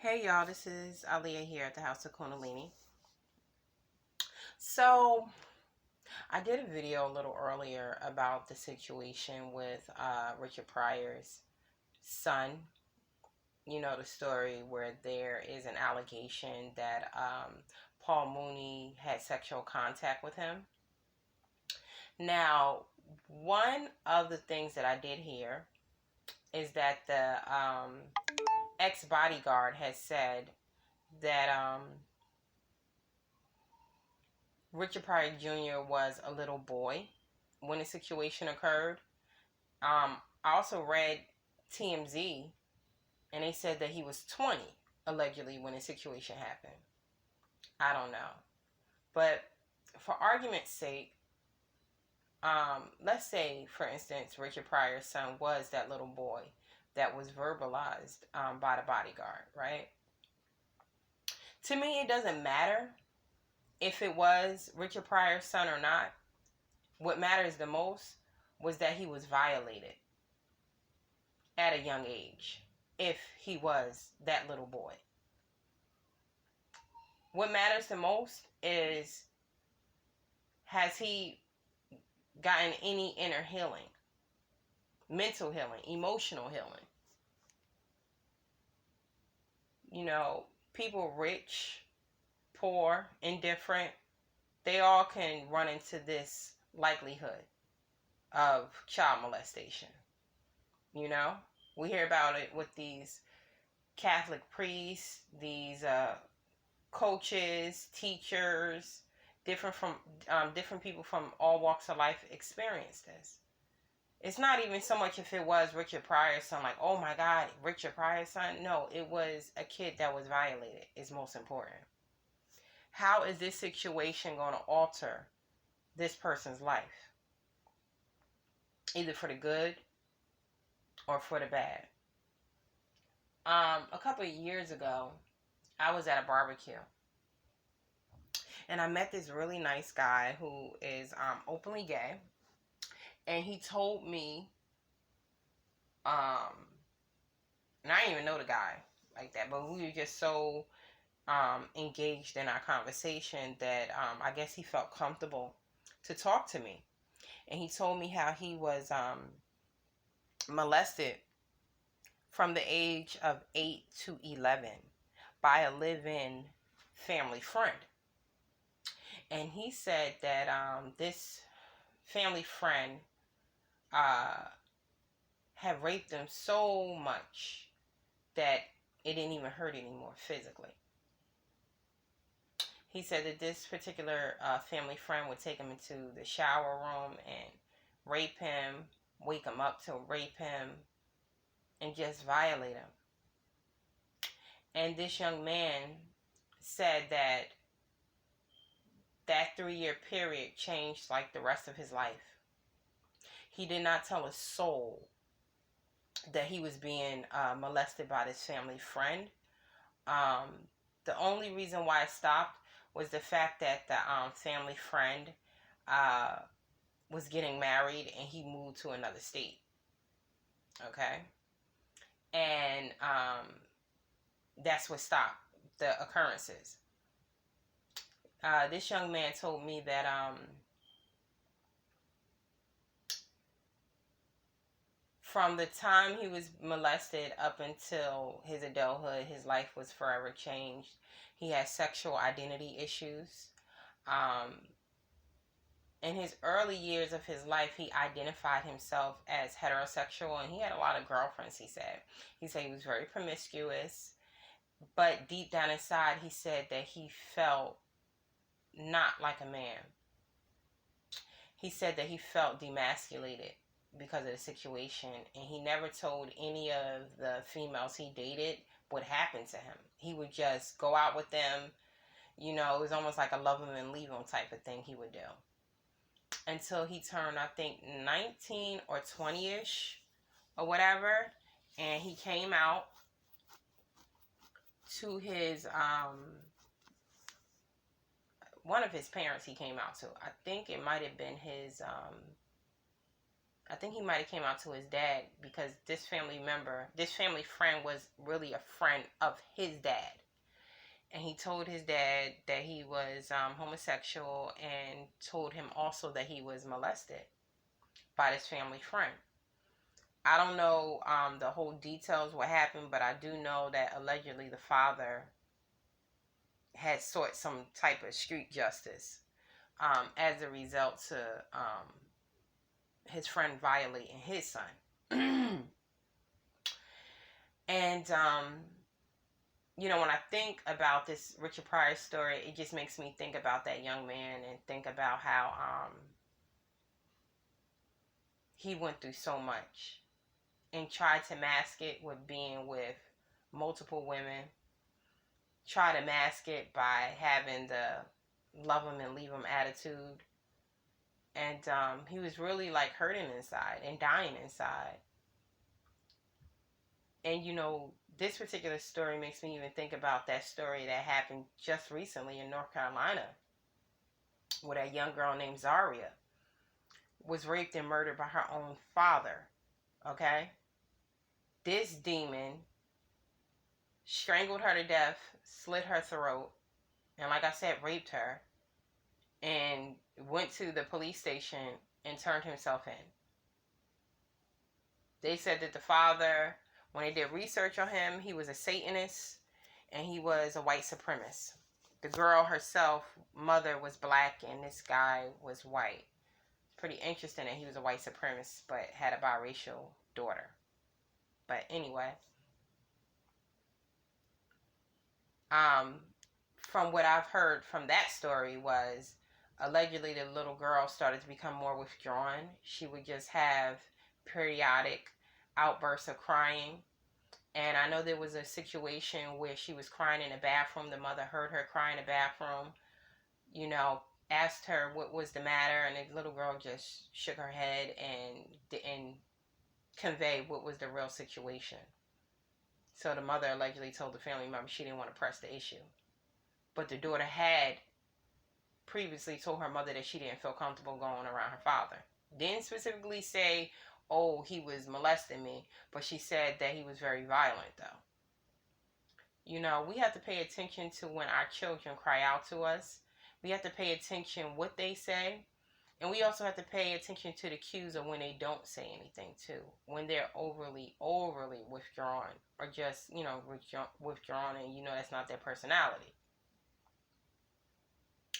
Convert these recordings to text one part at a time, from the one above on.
Hey y'all, this is Aliyah here at the House of Kundalini. So, I did a video a little earlier about the situation with Richard Pryor's son. You know the story where there is an allegation that Paul Mooney had sexual contact with him. Now, one of the things that I did hear is that the ex-bodyguard has said that Richard Pryor Jr. was a little boy when the situation occurred. I also read TMZ, and they said that he was 20, allegedly, when the situation happened. I don't know. But for argument's sake, let's say, for instance, Richard Pryor's son was that little boy that was verbalized by the bodyguard, right? To me, it doesn't matter if it was Richard Pryor's son or not. What matters the most was that he was violated at a young age, if he was that little boy. What matters the most is, has he gotten any inner healing, mental healing, emotional healing? You know, people rich, poor, indifferent, they all can run into this likelihood of child molestation. You know, we hear about it with these Catholic priests, these coaches, teachers, different people from all walks of life experience this. It's not even so much if it was Richard Pryor's son, like, oh my God, Richard Pryor's son. No, it was a kid that was violated is most important. How is this situation going to alter this person's life? Either for the good or for the bad. A couple of years ago, I was at a barbecue. And I met this really nice guy who is openly gay. And he told me, and I didn't even know the guy like that, but we were just so engaged in our conversation that I guess he felt comfortable to talk to me. And he told me how he was molested from the age of 8 to 11 by a live-in family friend. And he said that this family friend had raped him so much that it didn't even hurt anymore physically. He said that this particular family friend would take him into the shower room and rape him, wake him up to rape him, and just violate him. And this young man said that that 3-year period changed like the rest of his life. He did not tell a soul that he was being molested by this family friend. The only reason why I stopped was the fact that the family friend was getting married and he moved to another state. Okay? And that's what stopped the occurrences. This young man told me that from the time he was molested up until his adulthood, his life was forever changed. He had sexual identity issues. In his early years of his life, he identified himself as heterosexual, and he had a lot of girlfriends, he said. He said he was very promiscuous, but deep down inside, he said that he felt not like a man. He said that he felt demasculated because of the situation, and he never told any of the females he dated what happened to him. He would just go out with them. You know, it was almost like a love him and leave him type of thing he would do. Until he turned, I think, 19 or 20-ish or whatever. And he came out to his, one of his parents he came out to. I think it might have been his I think he might have came out to his dad, because this family friend was really a friend of his dad. And he told his dad that he was homosexual, and told him also that he was molested by this family friend. I don't know the whole details what happened, but I do know that allegedly the father had sought some type of street justice as a result to his friend violating his son. And when I think about this Richard Pryor story, it just makes me think about that young man, and think about how he went through so much and tried to mask it with being with multiple women, try to mask it by having the love him and leave him attitude. And he was really like hurting inside and dying inside. And this particular story makes me even think about that story that happened just recently in North Carolina, where that young girl named Zaria was raped and murdered by her own father. Okay? This demon strangled her to death, slit her throat, and like I said, raped her, and went to the police station and turned himself in. They said that the father, when they did research on him, he was a Satanist and he was a white supremacist. The girl herself, mother, was black and this guy was white. Pretty interesting that he was a white supremacist but had a biracial daughter. But anyway, from what I've heard from that story was, allegedly the little girl started to become more withdrawn. She would just have periodic outbursts of crying. And I know there was a situation where she was crying in the bathroom. The mother heard her cry in the bathroom, asked her what was the matter, and the little girl just shook her head and didn't convey what was the real situation. So the mother allegedly told the family member she didn't want to press the issue. But the daughter had previously told her mother that she didn't feel comfortable going around her father. Didn't specifically say, oh, he was molesting me, but she said that he was very violent, though. We have to pay attention to when our children cry out to us. We have to pay attention what they say. And we also have to pay attention to the cues of when they don't say anything, too. When they're overly withdrawn, or just, withdrawn, and that's not their personality.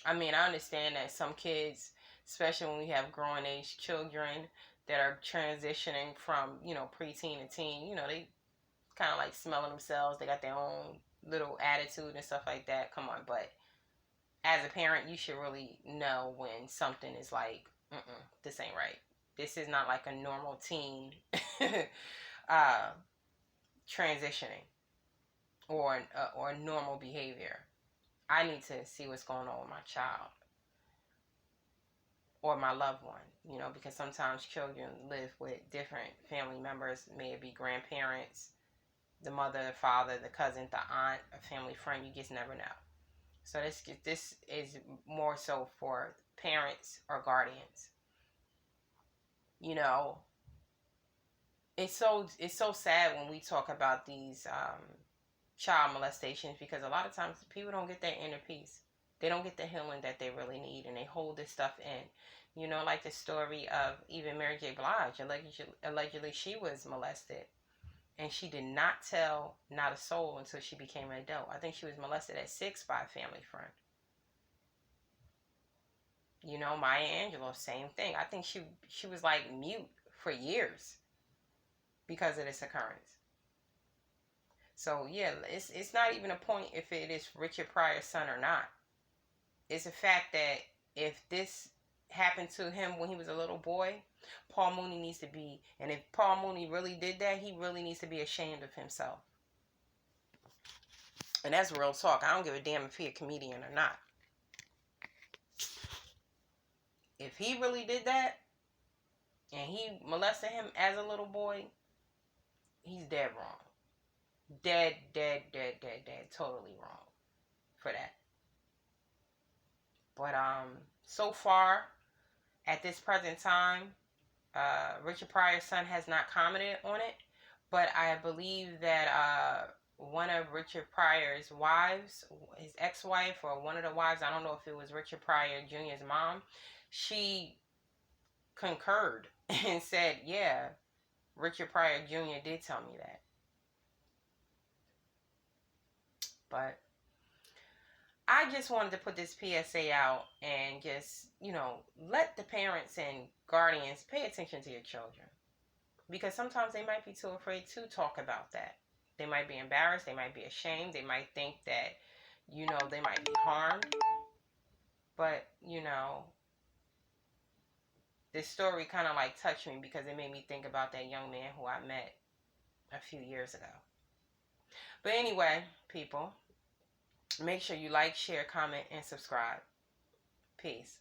I mean, I understand that some kids, especially when we have growing age children that are transitioning from, preteen to teen, they kind of like smelling themselves. They got their own little attitude and stuff like that. Come on, but as a parent, you should really know when something is like, this ain't right. This is not like a normal teen transitioning or normal behavior. I need to see what's going on with my child or my loved one, because sometimes children live with different family members. May it be grandparents, the mother, the father, the cousin, the aunt, a family friend. You just never know. So this is more so for parents or guardians. It's so sad when we talk about these child molestations, because a lot of times people don't get their inner peace. They don't get the healing that they really need, and they hold this stuff in. Like the story of even Mary J. Blige. Allegedly she was molested, and she did not tell not a soul until she became an adult. I think she was molested at 6 by a family friend. Maya Angelou, same thing. I think she was like mute for years because of this occurrence. So yeah, it's not even a point if it is Richard Pryor's son or not. It's a fact that if this happened to him when he was a little boy, Paul Mooney needs to be, and if Paul Mooney really did that, he really needs to be ashamed of himself. And that's real talk. I don't give a damn if he a comedian or not. If he really did that, and he molested him as a little boy, he's dead wrong. Dead, totally wrong for that. But so far, at this present time, Richard Pryor's son has not commented on it, but I believe that one of Richard Pryor's wives, his ex-wife or one of the wives, I don't know if it was Richard Pryor Jr.'s mom, she concurred and said, yeah, Richard Pryor Jr. did tell me that. But I just wanted to put this PSA out and just, let the parents and guardians pay attention to your children. Because sometimes they might be too afraid to talk about that. They might be embarrassed. They might be ashamed. They might think that, they might be harmed. But, this story kind of like touched me because it made me think about that young man who I met a few years ago. But anyway, people, make sure you like, share, comment, and subscribe. Peace.